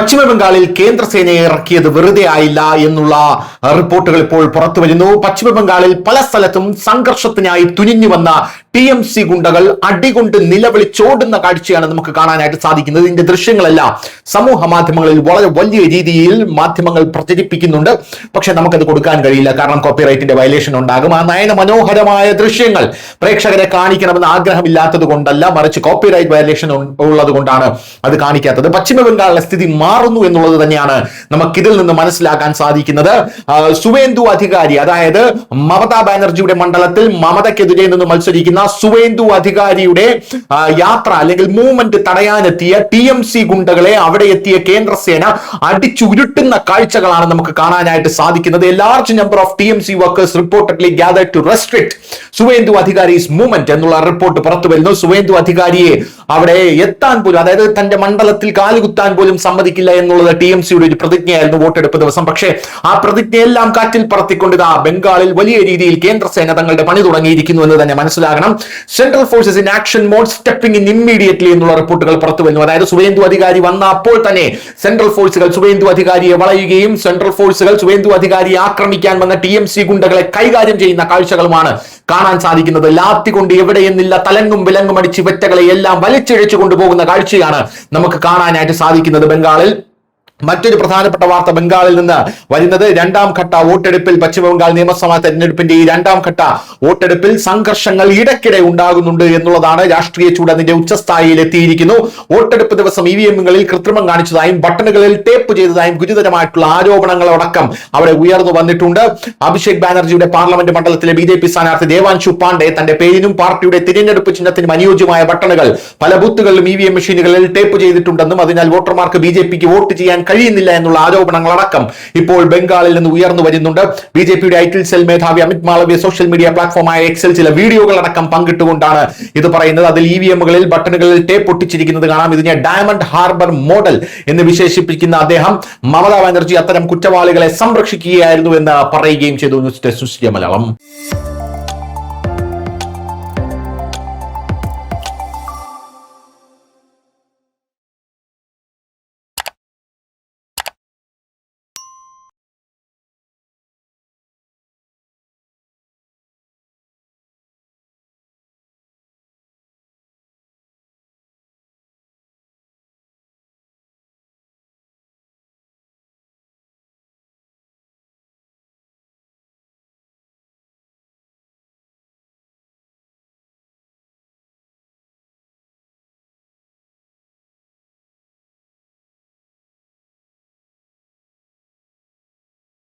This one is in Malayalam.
പശ്ചിമ ബംഗാളിൽ കേന്ദ്രസേനയെ ഇറക്കിയത് വെറുതെ ആയില്ല എന്നുള്ള റിപ്പോർട്ടുകൾ ഇപ്പോൾ പുറത്തു വരുന്നു. പശ്ചിമ ബംഗാളിൽ പല സ്ഥലത്തും സംഘർഷത്തിനായി തുനിഞ്ഞു വന്ന TMC ഗുണ്ടകൾ അടികൊണ്ട് നിലവിളിച്ചോടുന്ന കാഴ്ചയാണ് നമുക്ക് കാണാനായിട്ട് സാധിക്കുന്നത്. ഇതിന്റെ ദൃശ്യങ്ങളെല്ലാം സമൂഹ മാധ്യമങ്ങളിൽ വളരെ വലിയ രീതിയിൽ മാധ്യമങ്ങൾ പ്രചരിപ്പിക്കുന്നുണ്ട്. പക്ഷെ നമുക്കത് കൊടുക്കാൻ കഴിയില്ല, കാരണം കോപ്പിറൈറ്റിന്റെ വയലേഷൻ ഉണ്ടാകും. ആ നയന മനോഹരമായ ദൃശ്യങ്ങൾ പ്രേക്ഷകരെ കാണിക്കണമെന്ന് ആഗ്രഹമില്ലാത്തത് കൊണ്ടല്ല, മറിച്ച് കോപ്പിറൈറ്റ് വയലേഷൻ ഉള്ളത് കൊണ്ടാണ് അത് കാണിക്കാത്തത്. പശ്ചിമ ബംഗാളിലെ സ്ഥിതി മാറുന്നു എന്നുള്ളത് തന്നെയാണ് നമുക്കിതിൽ നിന്ന് മനസ്സിലാക്കാൻ സാധിക്കുന്നത്. സുവേന്ദു അധികാരി, അതായത് മമതാ ബാനർജിയുടെ മണ്ഡലത്തിൽ മമതയ്ക്കെതിരെ നിന്ന് മത്സരിക്കുന്ന സുവേന്ദു അധികാരിയുടെ യാത്ര അല്ലെങ്കിൽ മൂവ്മെന്റ് തടയാനെത്തിയ TMC ഗുണ്ടകളെ അവിടെ എത്തിയ കേന്ദ്രസേന അടിച്ചുരുട്ടുന്ന കാഴ്ചകളാണ് നമുക്ക് കാണാനായിട്ട് സാധിക്കുന്നത്. A large number of TMC workers reportedly gathered to restrict Suvendu Adhikari's movement എന്നുള്ള റിപ്പോർട്ട് പുറത്തു വരുന്നു. സുവേന്ദു അധികാരിയെ അവിടെ എത്താൻ പോലും, അതായത് തന്റെ മണ്ഡലത്തിൽ കാലുകുത്താൻ പോലും സമ്മതിക്കില്ല എന്നുള്ളത് TMCയുടെ ഒരു പ്രതിജ്ഞയായിരുന്നു വോട്ടെടുപ്പ് ദിവസം. പക്ഷേ ആ പ്രതിജ്ഞയെല്ലാം കാറ്റിൽ പറത്തിക്കൊണ്ട് ബംഗാളിൽ വലിയ രീതിയിൽ കേന്ദ്രസേന തങ്ങളുടെ പണി തുടങ്ങിയിരിക്കുന്നു എന്ന് തന്നെ മനസ്സിലാകണം. Central forces in action mode stepping in immediately എന്നുള്ള റിപ്പോർട്ടുകൾ പുറത്തു വരുന്നു. അതായത് സുവേന്ദു അധികാരി വന്ന അപ്പോൾ തന്നെ സെൻട്രൽ ഫോഴ്സുകൾ സുവേന്ദു അധികാരിയെ വളയുകയും സെൻട്രൽ ഫോഴ്സുകൾ സുവേന്ദു അധികാരിയെ ആക്രമിക്കാൻ വന്ന TMC ഗുണ്ടകളെ കൈകാര്യം ചെയ്യുന്ന കാഴ്ചകളുമാണ് കാണാൻ സാധിക്കുന്നത്. ലാത്തി കൊണ്ട് എവിടെയെന്നില്ല തലങ്ങും വിലങ്ങും അടിച്ച് വെറ്റകളെ എല്ലാം വലിച്ചിഴച്ചു കൊണ്ടുപോകുന്ന കാഴ്ചയാണ് നമുക്ക് കാണാനായിട്ട് സാധിക്കുന്നത് ബംഗാളിൽ. മറ്റൊരു പ്രധാനപ്പെട്ട വാർത്ത ബംഗാളിൽ നിന്ന് വരുന്നത്, രണ്ടാം ഘട്ട വോട്ടെടുപ്പിൽ പശ്ചിമ ബംഗാൾ നിയമസഭാ തെരഞ്ഞെടുപ്പിന്റെ ഈ രണ്ടാം ഘട്ട വോട്ടെടുപ്പിൽ സംഘർഷങ്ങൾ ഇടയ്ക്കിടെ ഉണ്ടാകുന്നുണ്ട് എന്നുള്ളതാണ്. രാഷ്ട്രീയ ചൂട് അതിന്റെ ഉച്ചസ്ഥായിയിൽ എത്തിയിരിക്കുന്നു. വോട്ടെടുപ്പ് ദിവസം EVM-കളിൽ കൃത്രിമം കാണിച്ചതായും ബട്ടണുകളിൽ ടേപ്പ് ചെയ്തതായും ഗുരുതരമായിട്ടുള്ള ആരോപണങ്ങളടക്കം അവിടെ ഉയർന്നു വന്നിട്ടുണ്ട്. അഭിഷേക് ബാനർജിയുടെ പാർലമെന്റ് മണ്ഡലത്തിലെ BJP സ്ഥാനാർത്ഥി ദേവാൻഷു പാണ്ഡെ തന്റെ പേരിനും പാർട്ടിയുടെ തിരഞ്ഞെടുപ്പ് ചിഹ്നത്തിനും അനുയോജ്യമായ ബട്ടണുകൾ പല ബൂത്തുകളിലും EVM മെഷീനുകളിൽ ടേപ്പ് ചെയ്തിട്ടുണ്ടെന്നും അതിനാൽ വോട്ടർമാർക്ക് BJPക്ക് വോട്ട് ചെയ്യാൻ കഴിയുന്നില്ല എന്നുള്ള ആരോപണങ്ങളടക്കം ഇപ്പോൾ ബംഗാളിൽ നിന്ന് ഉയർന്നു വരുന്നുണ്ട്. BJPയുടെ ഐറ്റിൽ സെൽ മേധാവി അമിത് മാളവ്യ സോഷ്യൽ മീഡിയ പ്ലാറ്റ്ഫോമായ എക്സിൽ ചില വീഡിയോകൾ അടക്കം പങ്കിട്ടുകൊണ്ടാണ് ഇത് പറയുന്നത്. അതിൽ EVM-കളിൽ ബട്ടണുകളിൽ ടേപ്പ് ഒട്ടിച്ചിരിക്കുന്നത് കാണാം. ഇതിനെ ഡയമണ്ട് ഹാർബർ മോഡൽ എന്ന് വിശേഷിപ്പിക്കുന്ന അദ്ദേഹം മമതാ ബാനർജി അത്തരം കുറ്റവാളികളെ സംരക്ഷിക്കുകയായിരുന്നു എന്ന് പറയുകയും ചെയ്തു. News desk Malayalam.